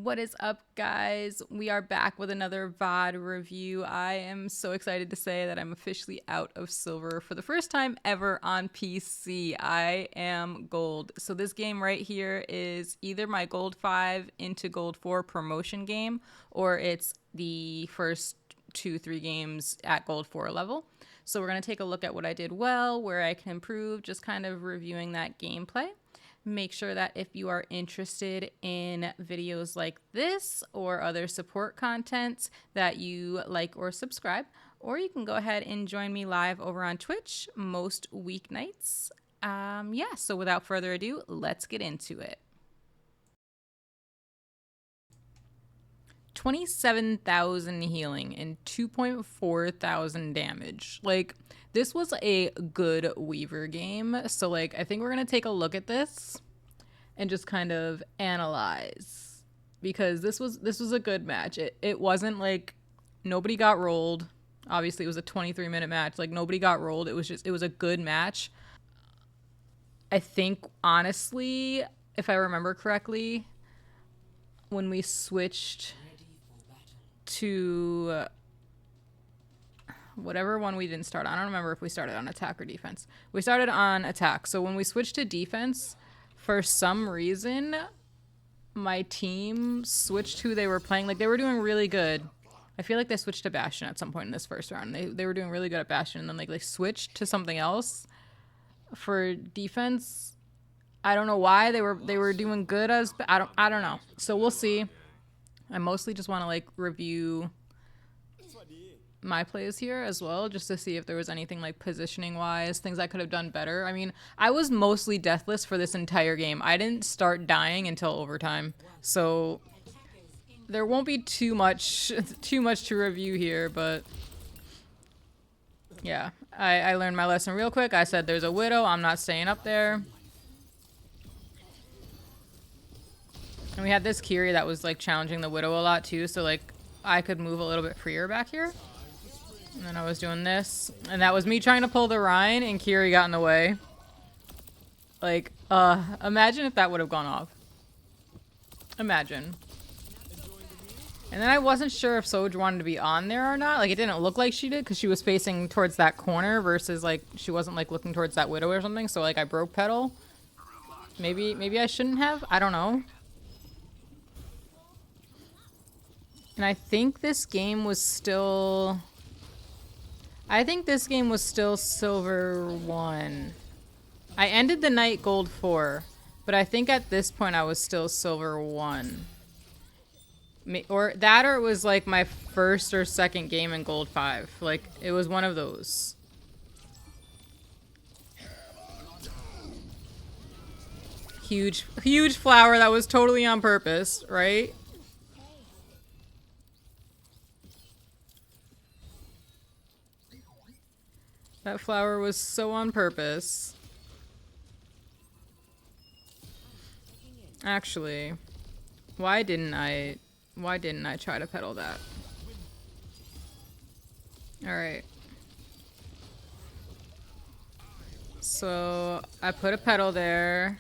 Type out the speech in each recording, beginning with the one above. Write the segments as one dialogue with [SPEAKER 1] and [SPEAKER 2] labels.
[SPEAKER 1] What is up, guys? We are back with another VOD review. I am so excited to say that I'm officially out of silver for the first time ever on PC. I am gold. So this game right here is either my gold 5 into gold 4 promotion game, or it's the first 2-3 games at gold 4 level. So we're going to take a look at what I did well, where I can improve, just kind of reviewing that gameplay. Make sure that if you are interested in videos like this or other support content that you like or subscribe, or you can go ahead and join me live over on Twitch most weeknights. Yeah, so without further ado, let's get into it. 27,000 healing and 2.4 thousand damage. Like, this was a good Weaver game. So, like, I think we're going to take a look at this and just kind of analyze, because this was a good match. It wasn't like nobody got rolled. Obviously, it was a 23-minute match. Like, nobody got rolled. It was a good match. I think, honestly, if I remember correctly, when we switched to whatever one we didn't start on, I don't remember if we started on attack or defense. We started on attack. So when we switched to defense, for some reason, my team switched who they were playing. Like, they were doing really good. I feel like they switched to Bastion at some point in this first round. They were doing really good at Bastion, and then like they switched to something else for defense. I don't know why they were doing good as I don't know. So we'll see. I mostly just want to like review my plays here as well, just to see if there was anything like positioning wise, things I could have done better. I mean, I was mostly deathless for this entire game. I didn't start dying until overtime, so there won't be too much to review here. But yeah, I learned my lesson real quick. I said there's a widow, I'm not staying up there. And we had this Kiri that was like challenging the widow a lot too, so like I could move a little bit freer back here. And then I was doing this, and that was me trying to pull the Rhine, and Kiri got in the way. Like, imagine if that would have gone off. Imagine. And then I wasn't sure if Soj wanted to be on there or not. Like, it didn't look like she did, because she was facing towards that corner versus, like, she wasn't, like, looking towards that widow or something. So, like, I broke pedal. Maybe I shouldn't have. I don't know. And I think this game was still... silver 1. I ended the night gold 4, but I think at this point I was still silver 1. Or it was like my first or second game in gold 5. Like, it was one of those. Huge flower that was totally on purpose, right? That flower was so on purpose. Actually, why didn't I try to pedal that? Alright. So, I put a pedal there.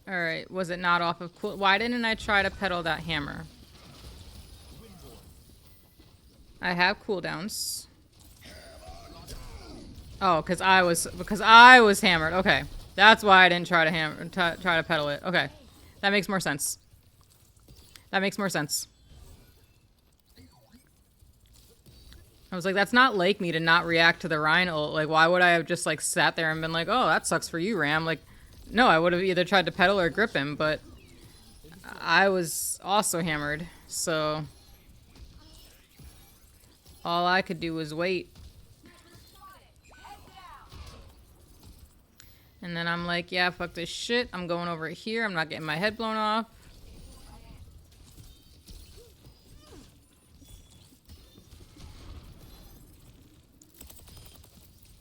[SPEAKER 1] Alright, was it not off of cool? Why didn't I try to pedal that hammer? I have cooldowns. Oh, because I was hammered. Okay, that's why I didn't try to pedal it. Okay, that makes more sense. That makes more sense. I was like, that's not like me to not react to the Rhine ult. Like, why would I have just like sat there and been like, oh, that sucks for you, Ram? Like, no, I would have either tried to pedal or grip him, but I was also hammered, so all I could do was wait. And then I'm like, yeah, fuck this shit. I'm going over here. I'm not getting my head blown off.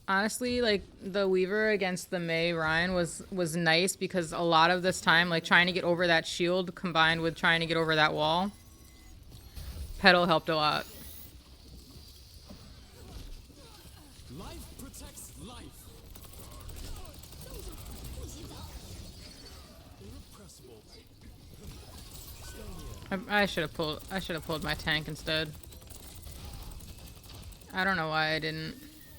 [SPEAKER 1] Honestly, like, the Weaver against the Mei Ryan was nice, because a lot of this time, like, trying to get over that shield combined with trying to get over that wall, pedal helped a lot. Life protects life. I should have pulled. I should have pulled my tank instead. I don't know why I didn't.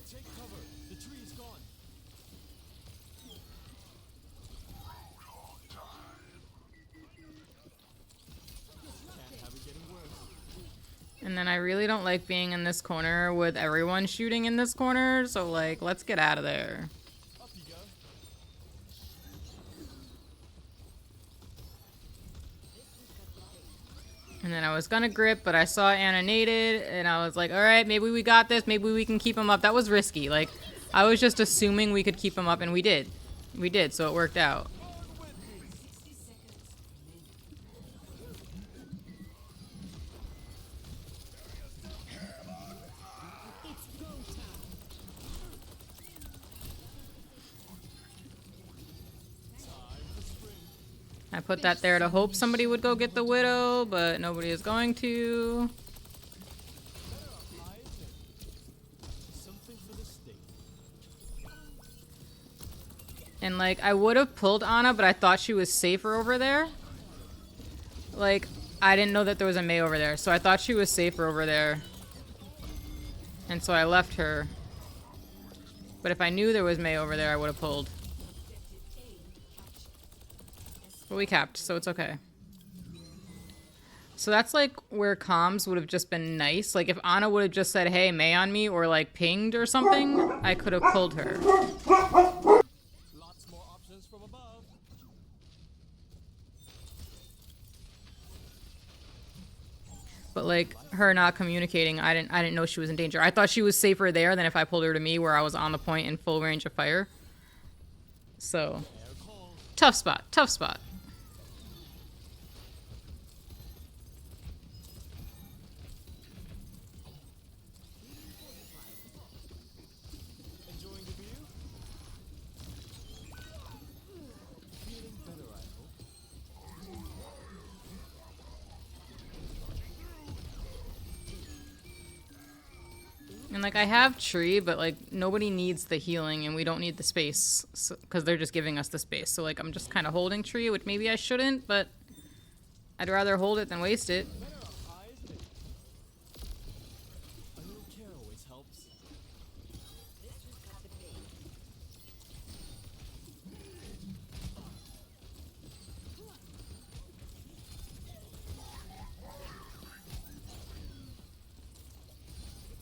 [SPEAKER 2] Take cover. The tree is gone. Can't have it getting worse.
[SPEAKER 1] And then I really don't like being in this corner with everyone shooting in this corner. So like, let's get out of there.
[SPEAKER 2] Up you go.
[SPEAKER 1] And then I was gonna grip, but I saw Anna naded, and I was like, all right, maybe we got this. Maybe we can keep him up. That was risky. Like, I was just assuming we could keep him up, and we did. We did, so it worked out. I put that there to hope somebody would go get the widow, but nobody is going to.
[SPEAKER 2] Something for the state.
[SPEAKER 1] And like, I would have pulled Anna, but I thought she was safer over there. Like, I didn't know that there was a Mei over there, so I thought she was safer over there. And so I left her. But if I knew there was Mei over there, I would have pulled. But we capped, so it's okay. So that's like where comms would have just been nice. Like if Anna would have just said, hey, Mei on me, or like pinged or something, I could have pulled her.
[SPEAKER 2] Lots more options from above.
[SPEAKER 1] But like her not communicating, I didn't know she was in danger. I thought she was safer there than if I pulled her to me where I was on the point in full range of fire. So tough spot, tough spot.
[SPEAKER 2] Enjoying the view? Feeling better, I hope.
[SPEAKER 1] And like I have tree, but like nobody needs the healing and we don't need the space because they're just giving us the space. So like I'm just kind of holding tree, which maybe I shouldn't, but I'd rather hold it than waste it.
[SPEAKER 2] Better up high, isn't it? A little care always helps.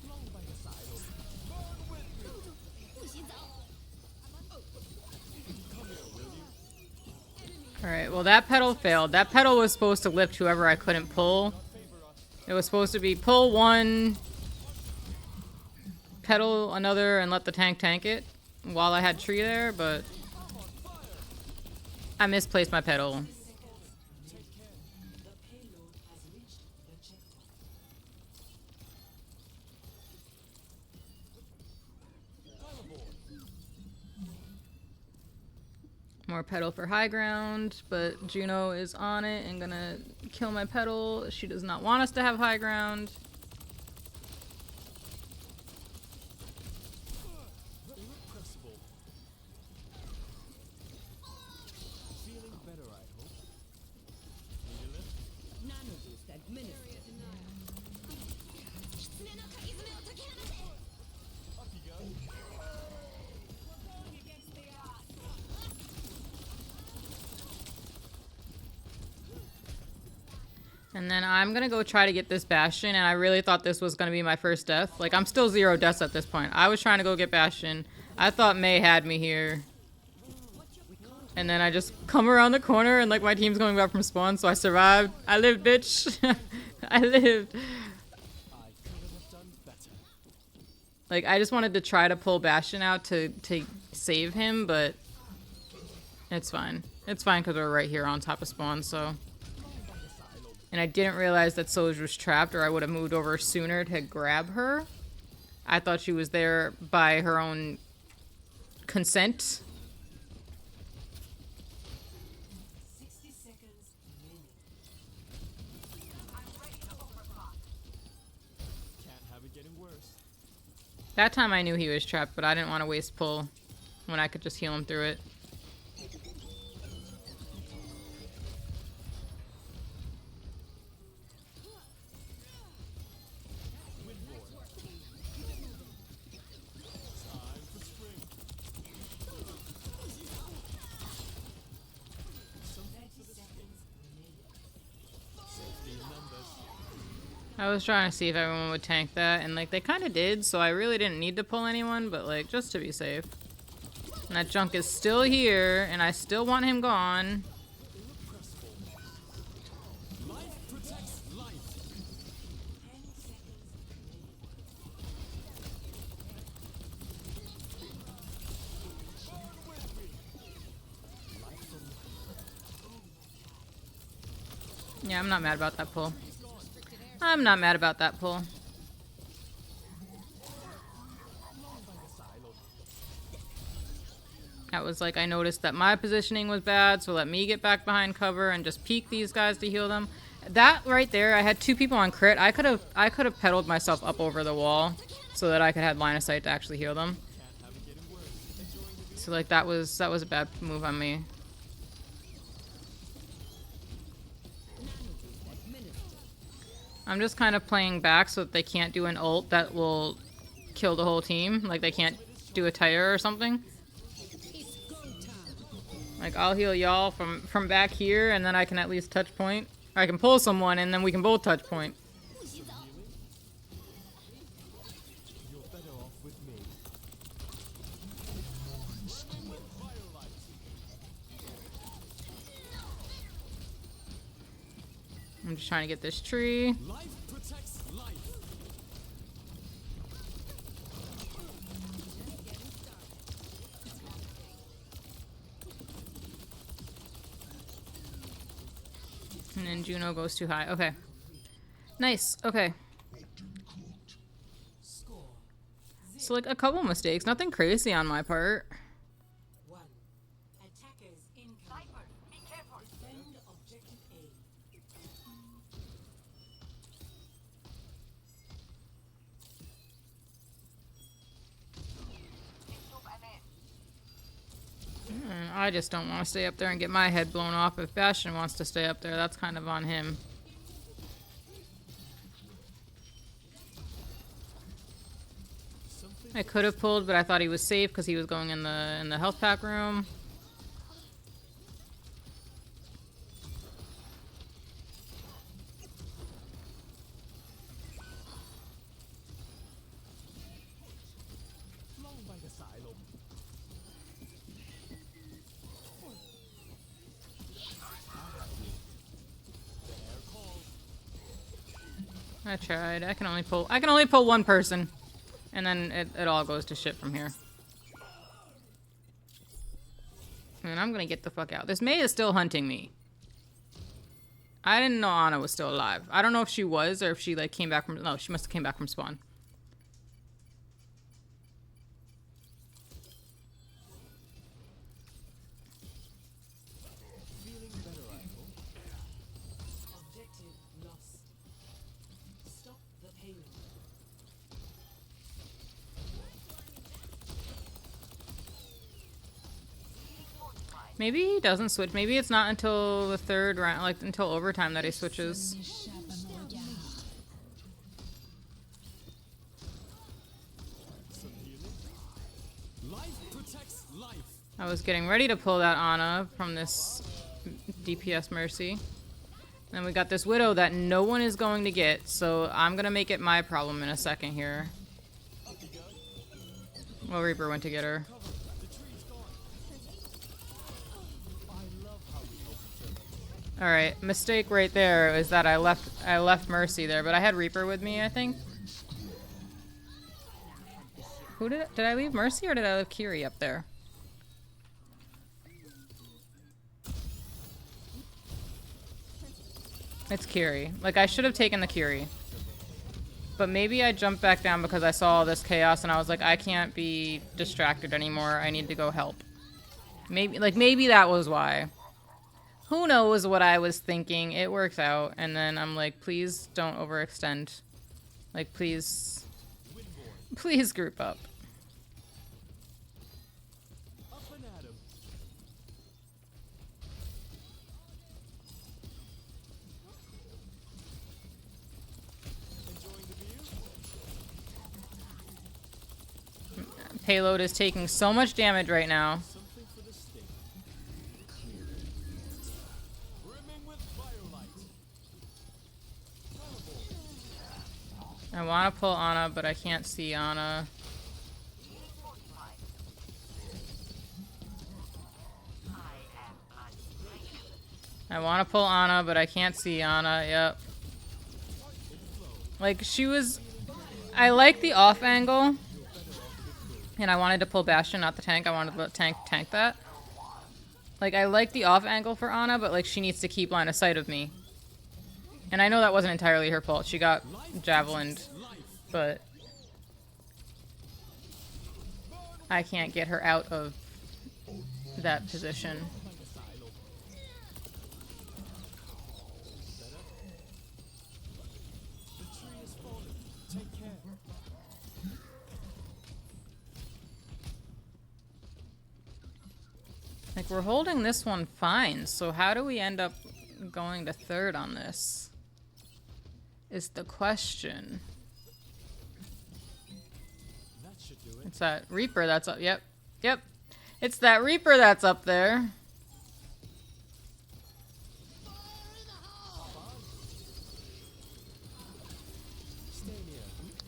[SPEAKER 2] Long by the side of burn with me. Come here, will you?
[SPEAKER 1] All right, well that pedal failed. That pedal was supposed to lift whoever I couldn't pull.
[SPEAKER 2] Favor us.
[SPEAKER 1] It was supposed to be pull one, pedal another, and let the tank it while I had tree there, but I misplaced my pedal. More pedal for high ground, but Juno is on it and gonna kill my pedal. She does not want us to have high ground.
[SPEAKER 2] Irrepressible. Feeling better, I hope. Need a lift?
[SPEAKER 3] Nanoboost administered.
[SPEAKER 2] Up you go.
[SPEAKER 1] And then I'm gonna go try to get this Bastion, and I really thought this was gonna be my first death. Like, I'm still 0 deaths at this point. I was trying to go get Bastion. I thought Mei had me here. And then I just come around the corner, and like my team's going back from spawn, so I survived. I lived, bitch. I lived.
[SPEAKER 2] I couldn't have done better.
[SPEAKER 1] Like, I just wanted to try to pull Bastion out to save him, but it's fine. It's fine because we're right here on top of spawn, so. And I didn't realize that Soj was trapped, or I would have moved over sooner to grab her. I thought she was there by her own consent.
[SPEAKER 3] 60 seconds remaining.
[SPEAKER 2] Can't have it getting worse.
[SPEAKER 1] That time I knew he was trapped, but I didn't want to waste pull when I could just heal him through it. I was trying to see if everyone would tank that, and like they kind of did, so I really didn't need to pull anyone, but like just to be safe. And that junk is still here, and I still want him gone.
[SPEAKER 2] Life protects life.
[SPEAKER 3] 10 seconds.
[SPEAKER 1] Yeah, I'm not mad about that pull. I'm not mad about that pull. That was like, I noticed that my positioning was bad, so let me get back behind cover and just peek these guys to heal them. That right there, I had 2 people on crit. I could have pedaled myself up over the wall so that I could have line of sight to actually heal them. So like that was a bad move on me. I'm just kind of playing back so that they can't do an ult that will kill the whole team. Like they can't do a tire or something. Like I'll heal y'all from back here, and then I can at least touch point. Or I can pull someone, and then we can both touch point.
[SPEAKER 2] You're better off with me.
[SPEAKER 1] I'm just trying to get this tree.
[SPEAKER 2] Life protects life.
[SPEAKER 1] And then Juno goes too high. Okay. Nice. Okay.
[SPEAKER 3] Score.
[SPEAKER 1] So like a couple mistakes. Nothing crazy on my part.
[SPEAKER 3] 1. Attackers incoming. Defend objective A.
[SPEAKER 1] I just don't want to stay up there and get my head blown off. If Bastion wants to stay up there, that's kind of on him. I could have pulled, but I thought he was safe because he was going in the health pack room.
[SPEAKER 2] Long by the silo.
[SPEAKER 1] I tried. I can only pull one person. And then it all goes to shit from here. And I'm gonna get the fuck out. This Mei is still hunting me. I didn't know Ana was still alive. I don't know if she was or if she like came back from... No, she must have came back from spawn.
[SPEAKER 2] Feeling better, I hope.
[SPEAKER 3] Objective lost. Stop the payload.
[SPEAKER 1] Maybe he doesn't switch. Maybe it's not until the 3rd round, like until overtime that he switches.
[SPEAKER 2] Some healing. Life protects life.
[SPEAKER 1] I was getting ready to pull that Ana from this DPS Mercy. Then we got this Widow that no one is going to get, so I'm gonna make it my problem in a second here. Well, Reaper went to get her.
[SPEAKER 2] The tree's gone. I love how we help each other.
[SPEAKER 1] Alright, mistake right there is that I left Mercy there, but I had Reaper with me, I think. Who did I leave Mercy or did I leave Kiri up there? It's Kiri. Like, I should have taken the Kiri. But maybe I jumped back down because I saw all this chaos and I was like, I can't be distracted anymore. I need to go help. Maybe that was why. Who knows what I was thinking. It works out. And then I'm like, please don't overextend. Like, please. Please group up.
[SPEAKER 2] Up and at 'em. Enjoying the view?
[SPEAKER 1] Payload is taking so much damage right now.
[SPEAKER 2] Something for the stake. Brimming with firelight.
[SPEAKER 1] I want to pull Ana, but I can't see Ana. I want to pull Ana, but I can't see Ana. Yep. Like, she was... I like the off angle. And I wanted to pull Bastion, not the tank. I wanted to let tank that. Like, I like the off angle for Ana, but, like, she needs to keep line of sight of me. And I know that wasn't entirely her fault. She got javelined, but... I can't get her out of that position. Like, we're holding this one fine, so how do we end up going to third on this? Is the question.
[SPEAKER 2] That should do it.
[SPEAKER 1] It's that Reaper that's up. Yep. Yep. It's that Reaper that's up there. And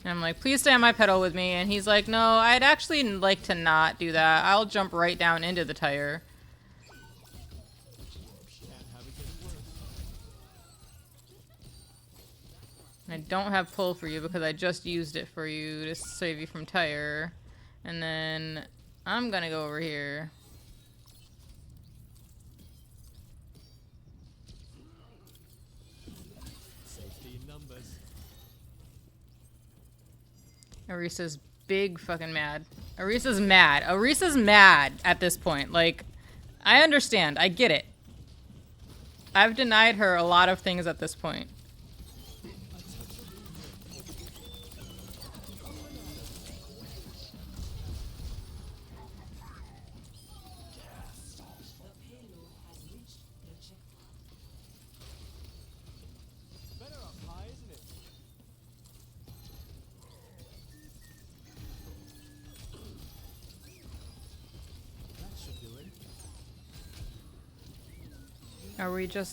[SPEAKER 1] I'm like, please stay on my pedal with me. And he's like, no, I'd actually like to not do that. I'll jump right down into the tire. I don't have pull for you because I just used it for you to save you from tire. And then I'm gonna go over here.
[SPEAKER 2] Safety in numbers.
[SPEAKER 1] Arisa's big fucking mad. Arisa's mad. Arisa's mad at this point. Like, I understand. I get it. I've denied her a lot of things at this point.
[SPEAKER 2] Better up high, isn't it? That should do it.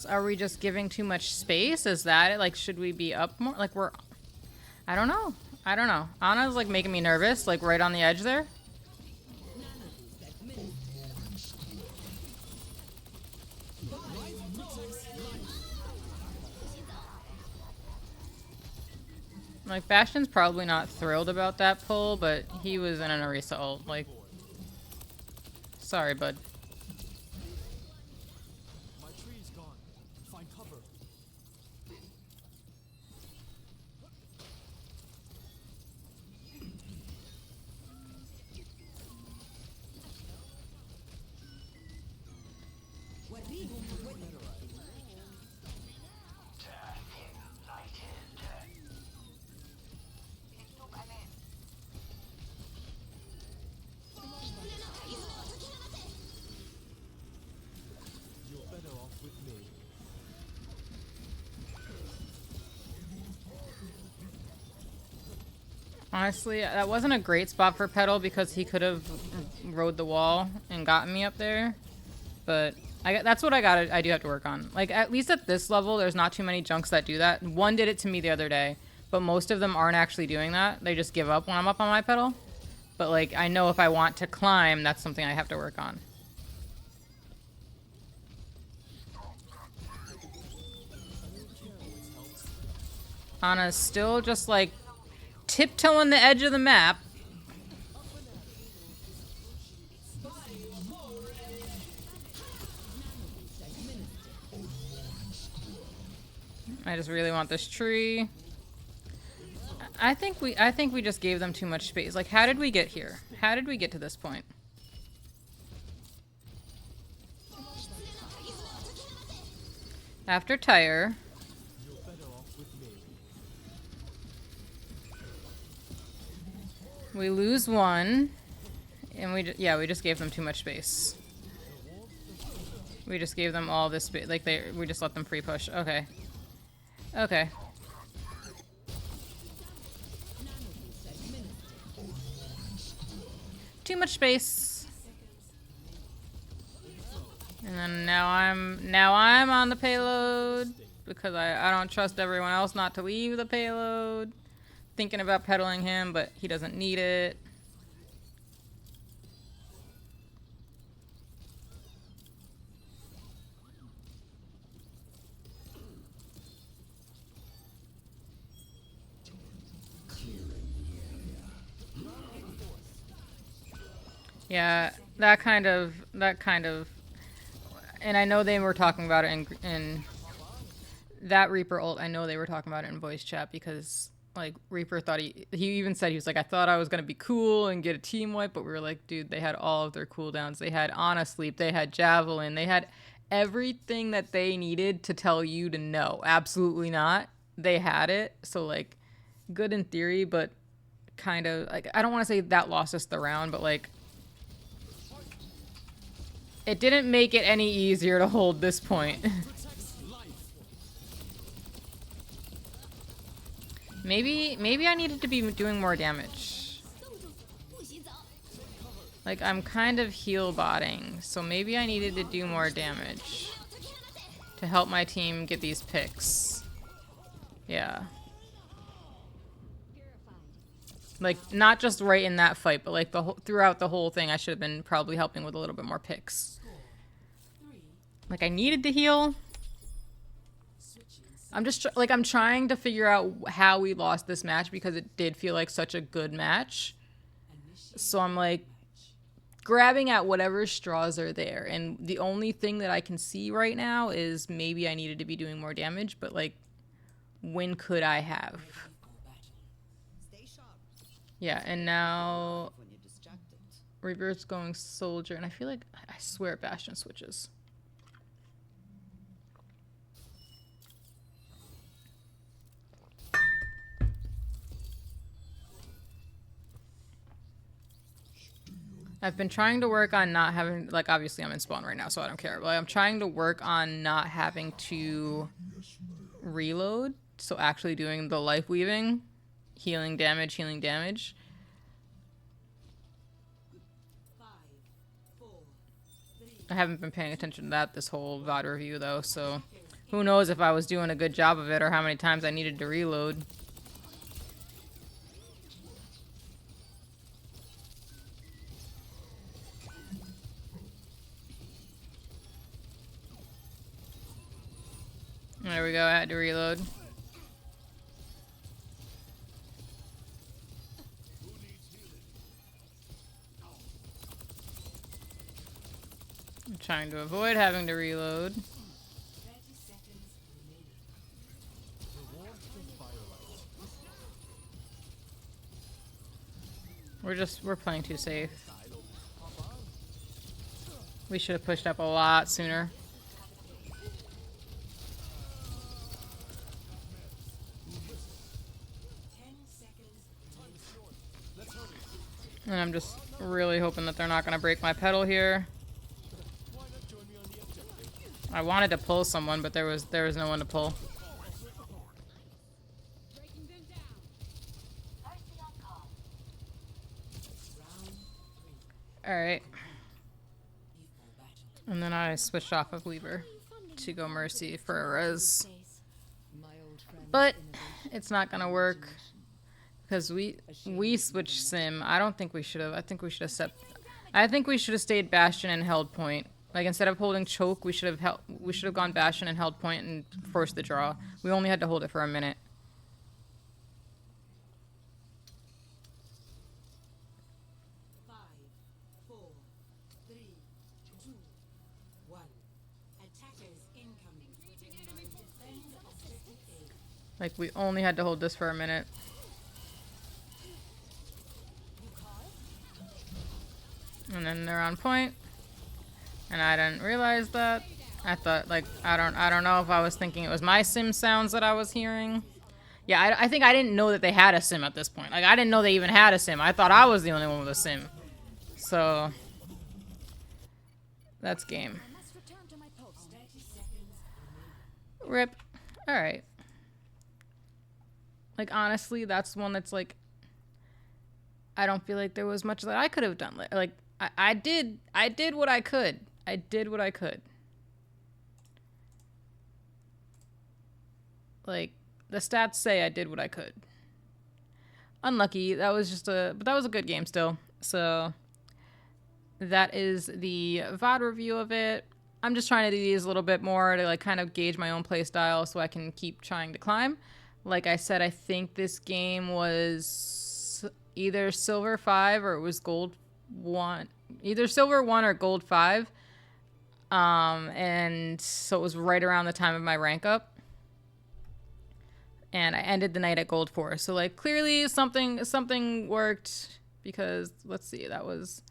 [SPEAKER 1] Are we just giving too much space? Is that it? Like, should we be up more? Like, I don't know. I don't know. Ana's like making me nervous, like right on the edge there. Like, Bastion's probably not thrilled about that pull, but he was in an Orisa ult. Like, sorry, bud.
[SPEAKER 2] My tree's gone. Find cover. You're better off with me.
[SPEAKER 1] Honestly, that wasn't a great spot for Petal because he could have rode the wall and gotten me up there. But that's what I do have to work on. Like, at least at this level, there's not too many junks that do that. One did it to me the other day, but most of them aren't actually doing that. They just give up when I'm up on my pedal. But, like, I know if I want to climb, that's something I have to work on. Ana's still just, like, tiptoeing the edge of the map. I just really want this tree. I think we just gave them too much space. Like, how did we get here? How did we get to this point? After tire.
[SPEAKER 2] You're better off with me.
[SPEAKER 1] We lose one. And we just gave them too much space. We just gave them all this space. Like, we just let them free push. Okay. Okay. Too much space. And then now I'm on the payload because I don't trust everyone else not to leave the payload. thinking about peddling him, but he doesn't need it. Yeah, that kind of, and I know they were talking about it in that Reaper ult. I know they were talking about it in voice chat because like Reaper thought he even said he was like, I thought I was gonna be cool and get a team wipe, but we were like, dude, they had all of their cooldowns. They had Ana Sleep, they had Javelin, they had everything that they needed to tell you to know. Absolutely not. They had it. So like, good in theory, but kind of like, I don't want to say that lost us the round, but like, it didn't make it any easier to hold this point. Maybe I needed to be doing more damage. Like, I'm kind of heal botting, so maybe I needed to do more damage to help my team get these picks. Yeah. Like, not just right in that fight, but like throughout the whole thing, I should have been probably helping with a little bit more picks. Like, I needed to heal. I'm just I'm trying to figure out how we lost this match because it did feel like such a good match. So I'm like grabbing at whatever straws are there, and the only thing that I can see right now is maybe I needed to be doing more damage, but like, when could I have? Yeah, and now Reaper's going Soldier, and I feel like, I swear Bastion switches. I've been trying to work on not having, like, obviously I'm in spawn right now, so I don't care. But like, I'm trying to work on not having to reload. So actually doing the life weaving, healing damage.
[SPEAKER 3] 5, 4, 3.
[SPEAKER 1] I haven't been paying attention to that this whole VOD review though, so who knows if I was doing a good job of it or how many times I needed to reload. There we go, I had to reload. I'm trying to avoid having to reload.
[SPEAKER 3] 30 seconds remaining.
[SPEAKER 2] The warmth of firelight.
[SPEAKER 1] We're playing too safe. We should have pushed up a lot sooner. And I'm just really hoping that they're not going to break my pedal here.
[SPEAKER 2] Why not join me on the objective?
[SPEAKER 1] I wanted to pull someone, but there was no one to pull. Alright. And then I switched off of Weaver to go Mercy for a res. But it's not going to work. Because we switched sim. I don't think we should have. I think we should have stayed Bastion and held point. Like, instead of holding choke, we should have gone Bastion and held point and forced the draw. We only had to hold it for a minute.
[SPEAKER 3] 5, 4, 3, 2, 1. Attackers incoming. Defend objective A.
[SPEAKER 1] Like, we only had to hold this for a minute. And then they're on point. And I didn't realize that. I thought, like, I don't know if I was thinking it was my sim sounds that I was hearing. Yeah, I think I didn't know that they had a sim at this point. Like, I didn't know they even had a sim. I thought I was the only one with a sim. So, that's game. Rip. Alright. Like, honestly, that's one that's, like, I don't feel like there was much that I could have done. Like, I did what I could. I did what I could. Like, the stats say I did what I could. unlucky. That was just but that was a good game still. So that is the VOD review of it. I'm just trying to do these a little bit more to like kind of gauge my own play style so I can keep trying to climb. Like I said, I think this game was either silver 5 or it was gold 1. Either silver 1 or gold 5. And so it was right around the time of my rank up. And I ended the night at gold 4. So like clearly something worked because let's see, that was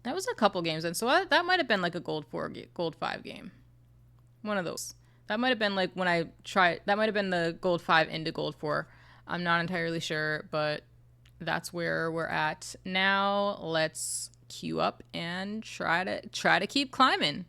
[SPEAKER 1] a couple games in. So that might have been like a gold 4, gold 5 game. One of those. That might have been like when I tried, that might have been the gold 5 into gold 4. I'm not entirely sure, but that's where we're at now. Let's queue up and try to keep climbing.